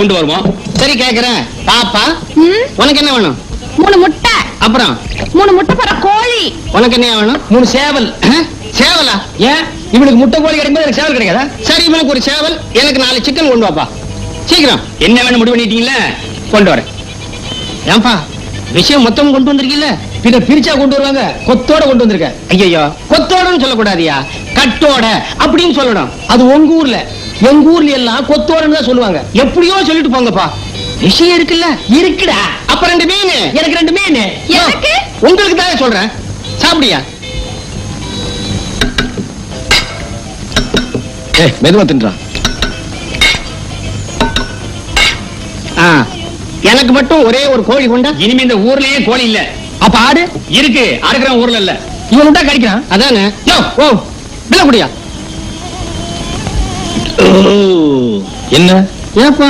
கொண்டு வருவோம். சரி கேக்குறேன். பாப்பா உனக்கு என்ன வேணும்? 3 முட்டை. அப்புறம் 3 முட்டை போற கோழி. உனக்கு என்ன வேணும்? 3 சேவல். சேவலா? ஏன் இவனுக்கு முட்டை கோழி கிடைக்கும்போது எனக்கு சேவல் கிடைக்காதா? சரி இவனுக்கு ஒரு சேவல், எனக்கு 4 சிக்கன் கொண்டு வாப்பா. சீக்கிரம். என்ன வேணும் முடிவு பண்ணிட்டீங்களா? கொண்டு வரேன். ஏன்பா விஷயம் மொத்தம் கொண்டு வந்திருக்கீல்ல? பின்ன பிரிச்சா கொண்டு வருவாங்க, கொத்தோட கொண்டு வந்திருக்க. ஐயோ கொத்தோடன்னு சொல்லக்கூடாதியா, கட்டோட அப்படின்னு சொல்லணும். அது உங்க ஊர்ல, எங்க ஊர்ல எல்லாம் கொத்தோடன்னு தான் சொல்லுவாங்க. எப்படியோ சொல்லிட்டு போங்கப்பா. விஷயம் இருக்குல்ல? இருக்குடா. அப்ப 2 மீன். எனக்கு 2 மீன். எனக்கு உங்களுக்கு தான் சொல்றேன். சாப்பிடியா? மெதுவா தின்றா. எனக்கு மட்டும் ஒரே ஒரு கோழி கொண்டா. இனிமே இந்த ஊர்லயே கோழி இல்ல. அப்ப ஆடு இருக்கு, அறுக்கிற ஊர்ல இல்ல. இவன் விட்டா கடிக்கிறான். அதானே. யோ ஓ பில்ல குடியா. என்ன ஏப்பா